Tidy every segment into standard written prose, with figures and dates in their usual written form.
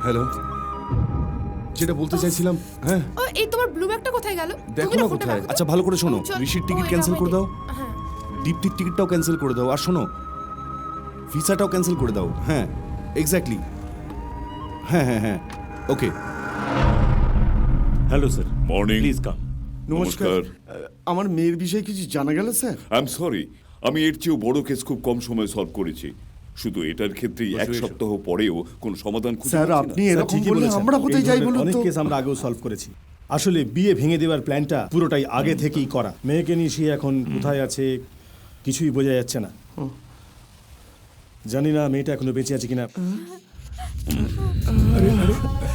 Hello, যেটা বলতে চাইছিলাম, হ্যাঁ এই তোমার ব্লু ব্যাগটা কোথায় গেল? দেখো না কোথায়। আচ্ছা ভালো করে শোনো, ঋষির টিকিট ক্যান্সেল করে দাও, হ্যাঁ দীপ্তির টিকিটটাও ক্যান্সেল করে দাও, আর শোনো ভিসাটাও ক্যান্সেল করে দাও। হ্যাঁ এক্স্যাক্টলি, হ্যাঁ হ্যাঁ হ্যাঁ, okay. Hello sir, morning. Please come. নমস্কার। আমার মেয়ের বিষয়ে কিছু জানা গেল স্যার? আই এম সরি, আমি এর চেয়েও বড় কেস খুব কম সময়ে সলভ করেছি। শুধু এটার ক্ষেত্রেই এক সপ্তাহ পরেও কোনো সমাধান খুঁজে স্যার পাচ্ছি না। আপনি এরকম বললে আমরা কোথায় যাই বলুন অনেক তো? কেস আমরা আগেও সলভ করেছি। আসলে বিয়ে ভেঙে দেওয়ার প্ল্যানটা পুরোটাই আগে থেকেই করা। মেয়েকে নিয়ে সে এখন কোথায় আছে কিছুই বোঝা যাচ্ছে না। জানি না মেয়েটা এখনো বেঁচে আছে কিনা।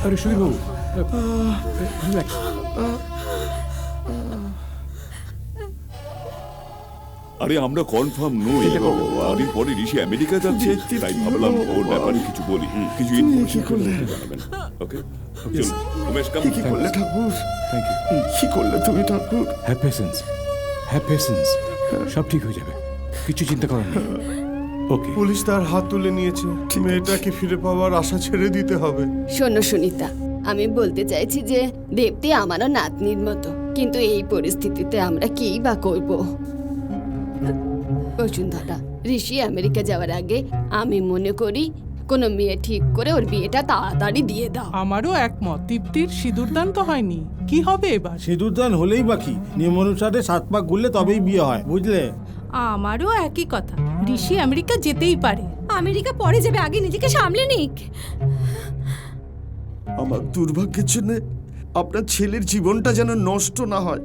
আরে সুধীর বাবু, রিল্যাক্স। আরে আমরা কনফার্ম নই, অনেক পরে ঋষি আমেরিকা যাচ্ছে, তাই ভাবলাম ওর ব্যাপারে কিছু বলি, কিছু ইনফরমেশন জানাবেন। ওকে চলুন উমেশ, কাম। কি করলে ঠাকুর? Thank you. কি করলে তুমি ঠাকুর? হ্যাভ পেশেন্স, হ্যাভ পেশেন্স, সব ঠিক হয়ে যাবে, কিছু চিন্তা করার নেই। ওকে। পুলিশ তার হাত তুলে নিয়েছে, মেয়েটাকে ফিরে পাওয়ার আশা ছেড়ে দিতে হবে। শোনো সুনিতা, আমি বলতে চাইছি যে দেবতি আমারও নাতনির মতো, কিন্তু এই পরিস্থিতিতে আমরা কিই বা করব? বসুন্ধরা, ঋষি আমেরিকা যাওয়ার আগে আমি মনে করি কোনো মেয়ে ঠিক করে ওর বিয়েটা তাড়াতাড়ি দিয়ে দাও। আমারও একমত। দীপ্তির সিঁদুরদান তো হয়নি, কি হবে এবার? সিঁদুরদান হলেই বাকি, নিয়ম অনুসারে 7 পাক ঘুরলে তবেই বিয়ে হয়, বুঝলে? আমারও একই কথা, ঋষি আমেরিকা যেতেই পারে। আমেরিকা পরে যাবে, আগে নিজেকে সামলে নিক। আমার দুর্ভাগ্যের জন্য আপনার ছেলের জীবনটা যেন নষ্ট না হয়।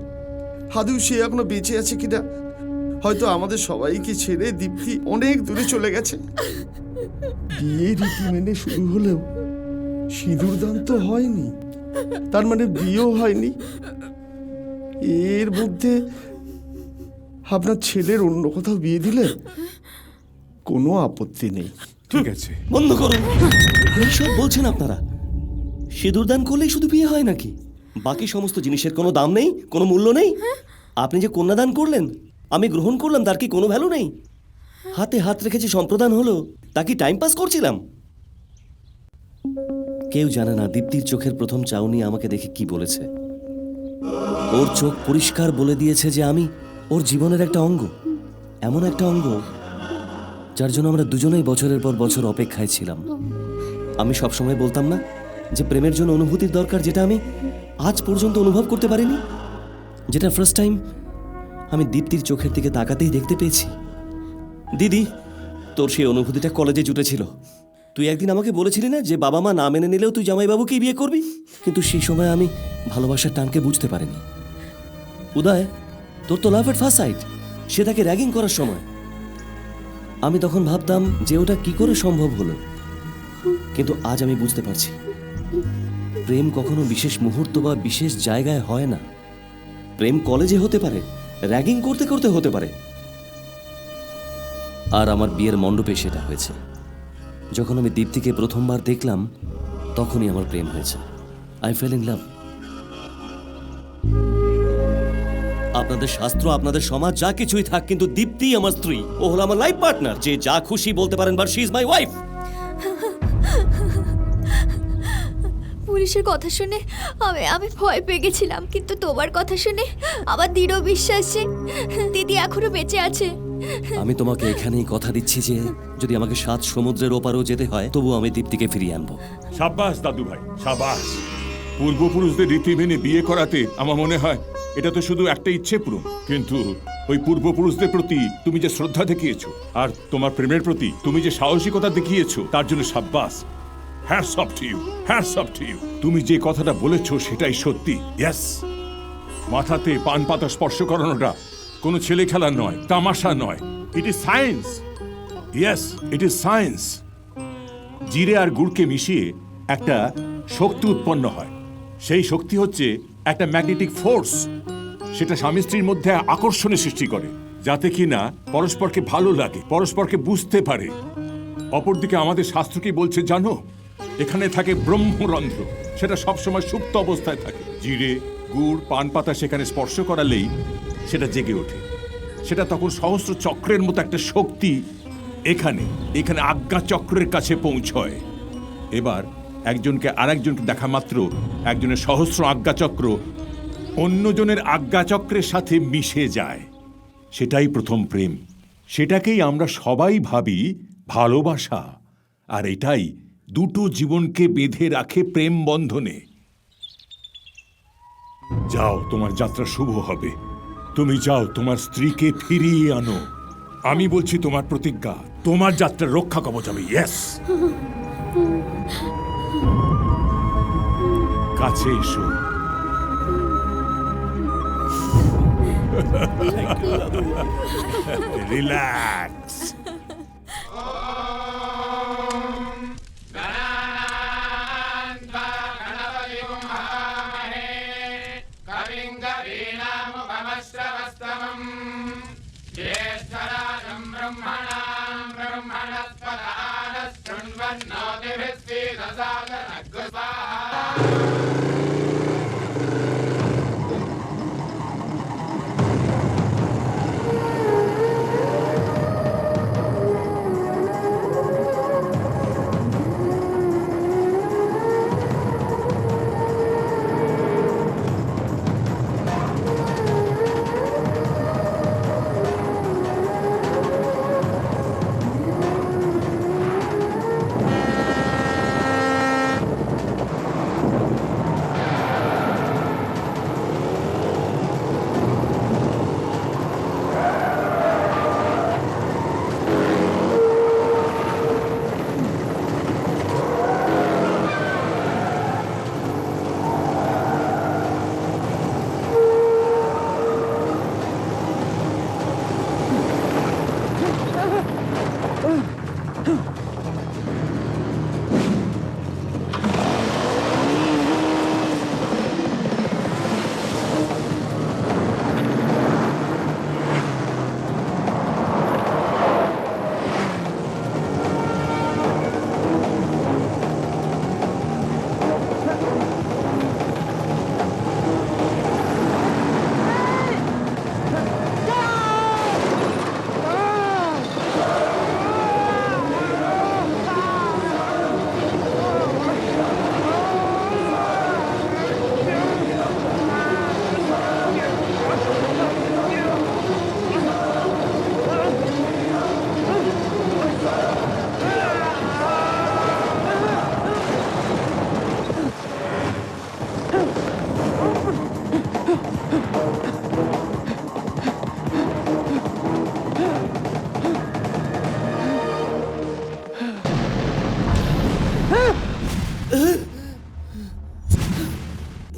হাদু সে এখনো বেঁচে আছে কিনা, হয়তো আমাদের সবাইকে ছেড়ে দীপ্তি অনেক দূরে চলে গেছে। বিয়ে রীতি মেনে শুরু হলেও সিঁদুরদান তো হয়নি, তার মানে বিয়েও হয়নি। এর মধ্যে আপনার ছেলের অন্য কোথাও বিয়ে দিলে কোনো আপত্তি নেই। ঠিক আছে, বন্ধ করুন। সব বলছেন আপনারা, সিঁদুরদান করলেই শুধু বিয়ে হয় নাকি? বাকি সমস্ত জিনিসের কোনো দাম নেই, কোনো মূল্য নেই? আপনি যে কন্যাদান করলেন, আমি গ্রহণ করলাম, তার কি কোনো ভ্যালু নেই? হাতে হাত রেখেছি, সম্প্রদান হলো, তা কি টাইম পাস করছিলাম? কেউ জানে না দীপ্তির চোখের প্রথম চাউনি আমাকে দেখে কি বলেছে। ওর চোখ পরিষ্কার বলে দিয়েছে যে আমি ওর জীবনের একটা অঙ্গ, এমন একটা অঙ্গ যার জন্য আমরা দুজনেই বছরের পর বছর অপেক্ষায় ছিলাম। আমি সবসময় বলতাম না যে প্রেমের জন্য অনুভূতির দরকার, যেটা আমি আজ পর্যন্ত অনুভব করতে পারিনি, যেটা ফার্স্ট টাইম আমি দীপ্তির চোখের দিকে তাকাতেই দেখতে পেয়েছি। দিদি, তোর সেই অনুভূতিটা কলেজে জুটেছিল। তুই একদিন আমাকে বলেছিলি না যে বাবা মা না মেনে নিলেও তুই জামাইবাবুকেই বিয়ে করবি? কিন্তু সেই সময় আমি ভালোবাসার টানকে বুঝতে পারিনি। উদয়, তোর তো লাভ এট ফার্স্ট সাইট, সে তাকে র্যাগিং করার সময়। আমি তখন ভাবতাম যে ওটা কি করে সম্ভব হলো, কিন্তু আজ আমি বুঝতে পারছি প্রেম কখনো বিশেষ মুহূর্ত বা বিশেষ জায়গায় হয় না। প্রেম কলেজে হতে পারে, র্যাগিং করতে করতে হতে পারে। আর আমার বিয়ের মণ্ডপে সেটা হয়েছে। যখন আমি দীপ্তিকে প্রথমবার দেখলাম, তখনই আমার প্রেম হয়েছে। I fail in love. আপনাদের শাস্ত্র, আপনাদের সমাজ যা কিছুই থাক, কিন্তু দীপ্তি আমার স্ত্রী, ও হলো আমার লাইফ পার্টনার। যে যা খুশি বলতে পারেন, but she is my wife. পুলিশের কথা শুনে আমি ভয় পেয়ে গেছিলাম, কিন্তু তোমার কথা শুনে আমার দৃঢ় বিশ্বাস যে দিদি এখনো বেঁচে আছে। আমি তোমাকে এখানেই কথা দিচ্ছি যে যদি আমাকে 7 সমুদ্রের ওপারেও যেতে হয়, তবু আমি দীপ্তিকে ফিরিয়ে আনবো। সাব্বাস দাদু ভাই, সাব্বাস। পূর্বপুরুষদের রীতি মেনে বিয়ে করাতে আমার মনে হয় এটা তো শুধু একটা ইচ্ছে পূরণ, কিন্তু ওই পূর্বপুরুষদের প্রতি তুমি যে শ্রদ্ধা দেখিয়েছো আর তোমার প্রেমের প্রতি তুমি যে সাহসিকতা দেখিয়েছো, তার জন্য সাব্বাস। Hats off to you, hats off to you. তুমি যে কথাটা বলেছো সেটাই সত্যি। ইয়েস, মাথাতে পান পাতা স্পর্শ করানোটা কোনো ছেলে খেলা নয়, তামাশা নয়। It is science. Yes, it is science. জিরে আর গুড়কে মিশিয়ে একটা শক্তি উৎপন্ন হয়। সেই শক্তি হচ্ছে একটা ম্যাগনেটিক ফোর্স। সেটা স্বামী স্ত্রীর মধ্যে আকর্ষণের সৃষ্টি করে, যাতে কিনা পরস্পরকে ভালো লাগে, পরস্পরকে বুঝতে পারে। অপরদিকে আমাদের শাস্ত্র কি বলছে জানো? এখানে থাকে ব্রহ্মরন্ধ্র, সেটা সবসময় সুপ্ত অবস্থায় থাকে। জিরে, গুড়, পান পাতা সেখানে স্পর্শ করালেই সেটা জেগে ওঠে। সেটা তখন সহস্র চক্রের মতো একটা শক্তি এখানে এখানে আজ্ঞা চক্রের কাছে পৌঁছয়। এবার একজনকে আরেকজনকে দেখা মাত্র একজনের সহস্র আজ্ঞাচক্র অন্যজনের আজ্ঞাচক্রের সাথে মিশে যায়। সেটাই প্রথম প্রেম। সেটাকেই আমরা সবাই ভাবি ভালোবাসা। আর এটাই দুটো জীবনকে বেঁধে রাখে প্রেম বন্ধনে। যাও, তোমার যাত্রা শুভ হবে। তুমি যাও, তোমার স্ত্রীকে ফিরিয়ে আনো। আমি বলছি তোমার প্রতিজ্ঞা, তোমার যাত্রা রক্ষা কবচ হবে। ইয়েস, কাছে এসো। রিল্যাক্স।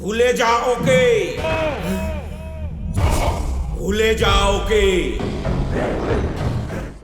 ভুলে যা ওকে, ভুলে যা ওকে।